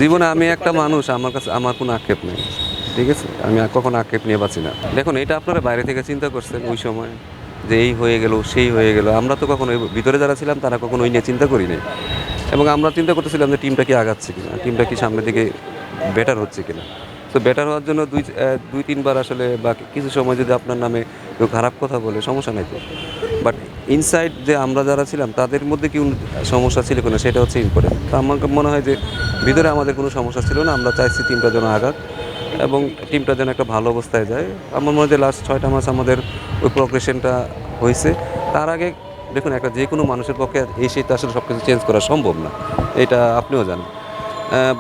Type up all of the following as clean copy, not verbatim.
জীবনে আমি একটা মানুষ, আমার কাছে আমার কোনো আক্ষেপ নেই, ঠিক আছে? আমি আর কখনো আক্ষেপ নিয়ে বাঁচি না। দেখুন, এটা আপনারা বাইরে থেকে চিন্তা করছেন ওই সময় যে এই হয়ে গেল, সেই হয়ে গেল। আমরা তো কখনো ভিতরে যারা ছিলাম তারা কখনো ওই নিয়ে চিন্তা করি নাই। এবং আমরা চিন্তা করতেছিলাম যে টিমটা কি আগাচ্ছে কিনা, টিমটা কি সামনের দিকে বেটার হচ্ছে কিনা। তো বেটার হওয়ার জন্য দুই তিনবার আসলে বা কিছু সময় যদি আপনার নামে কেউ খারাপ কথা বলে সমস্যা নাই তো। বাট ইনসাইড যে আমরা যারা ছিলাম তাদের মধ্যে কি সমস্যা ছিল কিনা সেটা হচ্ছে ইম্পর্টেন্ট। তো আমার মনে হয় যে ভিতরে আমাদের কোনো সমস্যা ছিল না। আমরা চাইছি টিমটা যেন আগাক এবং টিমটা যেন একটা ভালো অবস্থায় যায়। আমার মনে হয় যে লাস্ট 6টা মাস আমাদের ওই প্রোগ্রেশনটা হয়েছে। তার আগে দেখুন, একটা যে কোনো মানুষের পক্ষে এসেই তো আসলে সব কিছু চেঞ্জ করা সম্ভব না, এটা আপনিও জানেন।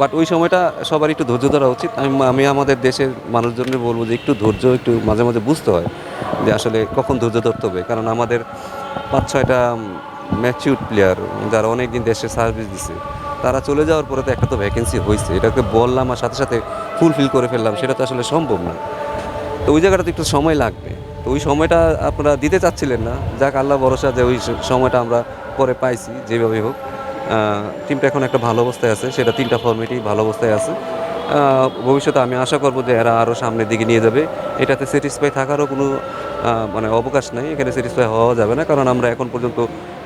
বাট ওই সময়টা সবার একটু ধৈর্য ধরা উচিত। আমি আমাদের দেশের মানুষজনকে বলবো যে একটু ধৈর্য, একটু মাঝে মাঝে বুঝতে হয় যে আসলে কখন ধৈর্য ধরতে হবে। কারণ আমাদের 5-6টা ম্যাচিউরড প্লেয়ার যারা অনেক দিন দেশে সার্ভিস দিছে, তারা চলে যাওয়ার পরে তো একটা তো ভ্যাকেন্সি হয়েছে, এটাকে বললাম আর সাথে সাথে ফুলফিল করে ফেললাম, সেটা তো আসলে সম্ভব না। তো ওই জায়গাটাতে একটু সময় লাগবে। তো ওই সময়টা আপনারা দিতে চাচ্ছিলেন না, যাক আল্লাহ ভরসা যে ওই সময়টা আমরা পরে পাইছি যেভাবে হোক। টিমটা এখন একটা ভালো অবস্থায় আছে, সেটা 3টা ফর্মেটই ভালো অবস্থায় আছে। ভবিষ্যতে আমি আশা করব যে এরা আরও সামনের দিকে নিয়ে যাবে। এটাতে স্যাটিসফাই থাকারও কোনো মানে অবকাশ নাই, এখানে স্যাটিসফাই হওয়া যাবে না। কারণ আমরা এখন পর্যন্ত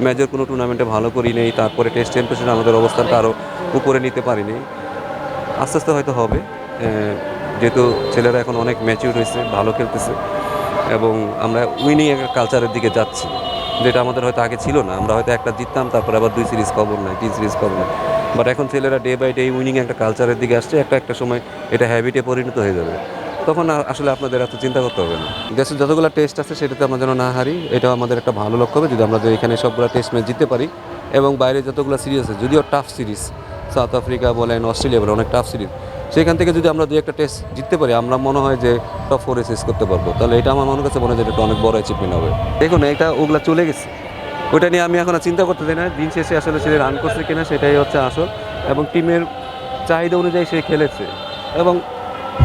মেজর কোনো টুর্নামেন্টে ভালো করি নেই, তারপরে টেস্ট চ্যাম্পিয়নশিপে আমাদের অবস্থানটা আরও উপরে নিতে পারিনি। আস্তে আস্তে হয়তো হবে, যেহেতু ছেলেরা এখন অনেক ম্যাচিউর হয়েছে, ভালো খেলতেছে এবং আমরা উইনিং একটা কালচারের দিকে যাচ্ছি, যেটা আমাদের হয়তো আগে ছিল না। আমরা হয়তো একটা জিততাম, তারপরে আবার 2 সিরিজ খবর নাই, 3 সিরিজ খবর নাই। বাট এখন ছেলেরা ডে বাই ডে উইনিং একটা কালচারের দিকে আসছে, একটা সময় এটা হ্যাবিটে পরিণত হয়ে যাবে। তখন আসলে আপনাদের এত চিন্তা করতে হবে না। দেশের যতগুলো টেস্ট আছে সেটাতে আমরা যেন না হারি, এটাও আমাদের একটা ভালো লক্ষ্য হবে। যদি আমরা এখানে সবগুলো টেস্ট ম্যাচ জিততে পারি এবং বাইরে যতগুলো সিরিজ আছে, যদিও টাফ সিরিজ, সাউথ আফ্রিকা বলেন, অস্ট্রেলিয়া বলেন, অনেক টাফ সিরিজ, সেখান থেকে যদি আমরা 2-1টা টেস্ট জিততে পারি, আমরা মনে হয় যে টপ 4-এ শেষ করতে পারবো। তাহলে এটা আমার মনে কাছে মনে হয় যে এটা অনেক বড় অ্যাচিভমেন্ট হবে। দেখুন, এটা ওগুলা চলে গেছে, ওইটা নিয়ে আমি এখন আর চিন্তা করতে চাই না। দিন শেষে আসলে সে রান করছে কিনা সেটাই হচ্ছে আসল, এবং টিমের চাহিদা অনুযায়ী সে খেলেছে। এবং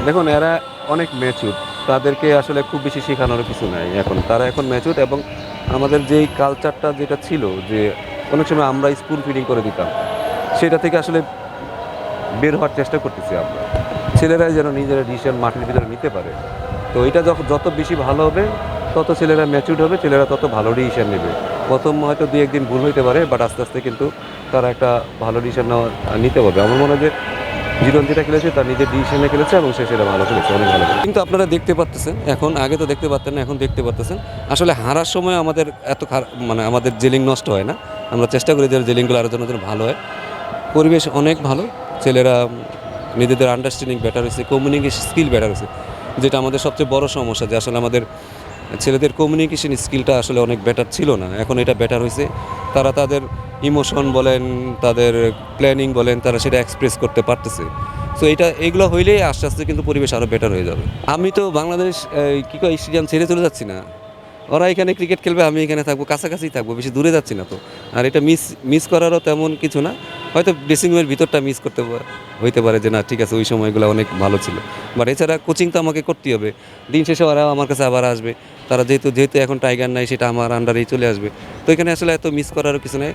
দেখুন, এরা অনেক ম্যাচিউর, তাদেরকে আসলে খুব বেশি শেখানোর কিছু নাই। তারা এখন ম্যাচিউর এবং আমাদের যেই কালচারটা যেটা ছিল যে অনেক সময় আমরা স্পুন ফিডিং করে দিতাম, সেটা থেকে আসলে বের হওয়ার চেষ্টা করতেছি আমরা। ছেলেরাই যেন নিজেরা ডিসিশন মাঠের ভিতরে নিতে পারে। তো এটা যত বেশি ভালো হবে, তত ছেলেরা ম্যাচিউর হবে, ছেলেরা তত ভালো ডিসিশন নেবে। প্রথম হয়তো 2-1 দিন ভুল হইতে পারে, বাট আস্তে আস্তে কিন্তু তারা একটা ভালো ডিসিশন নিতে পারবে। আমার মনে হয় যে জীবন যেটা খেলেছে তার নিজের ডিসিশনে খেলেছে এবং সে সেটা ভালো খেলেছে, অনেক ভালো খেলেছে। কিন্তু আপনারা দেখতে পাচ্ছেন এখন, আগে তো দেখতে পারতেন না, এখন দেখতে পাচ্ছেন। আসলে হারার সময় আমাদের এত মানে আমাদের জেলিং নষ্ট হয় না। আমরা চেষ্টা করি যে জেলিংগুলো আরও যেন ভালো হয়। পরিবেশ অনেক ভালো, ছেলেরা নিজেদের আন্ডারস্ট্যান্ডিং বেটার হয়েছে, কমিউনিকেশন স্কিল বেটার হয়েছে, যেটা আমাদের সবচেয়ে বড় সমস্যা, যে আসলে আমাদের ছেলেদের কমিউনিকেশন স্কিলটা আসলে অনেক বেটার ছিল না, এখন এটা বেটার হয়েছে। তারা তাদের ইমোশন বলেন, তাদের প্ল্যানিং বলেন, তারা সেটা এক্সপ্রেস করতে পারতেছে। সো এইগুলো হইলেই আস্তে আস্তে কিন্তু পরিবেশ আরও বেটার হয়ে যাবে। আমি তো বাংলাদেশ কী কয় স্টেডিয়াম ছেড়ে চলে যাচ্ছি না। ওরা এখানে ক্রিকেট খেলবে, আমি এখানে থাকবো, কাছাকাছি থাকবো, বেশি দূরে যাচ্ছি না তো। আর এটা মিস করারও তেমন কিছু না। হয়তো ড্রেসিং রুমের ভিতরটা মিস করতে হইতে পারে যে না ঠিক আছে, ওই সময়গুলো অনেক ভালো ছিল। বাট এছাড়া কোচিং তো আমাকে করতেই হবে। দিন শেষে ওরা আমার কাছে আবার আসবে। তারা যেহেতু এখন টাইগার নাই, সেটা আমার আন্ডারেই চলে আসবে। তো এখানে আসলে এত মিস করারও কিছু নেই।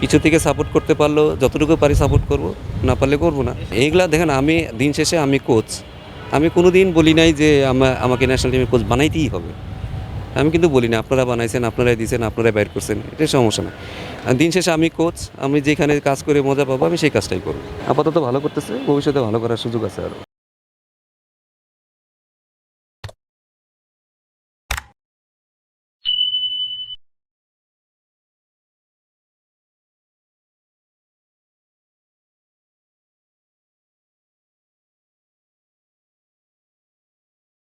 কিছু থেকে সাপোর্ট করতে পারলেও যতটুকু পারি সাপোর্ট করব, না পারলে করবো না। এইগুলা দেখেন, দিন শেষে আমি কোচ। আমি কোনো দিন বলি নাই যে আমাকে ন্যাশনাল টিমের কোচ বানাইতেই হবে। আমি কিন্তু বলি না, আপনারা বানাইছেন, আপনারাই দিয়েছেন, আপনারাই বাইর করছেন, এটা সমস্যা না। দিন শেষে আমি কোচ, আমি যেখানে কাজ করে মজা পাবো আমি সেই কাজটাই করব। আপাতত ভালো করতেছে, ভবিষ্যতে ভালো করার সুযোগ আছে আরও।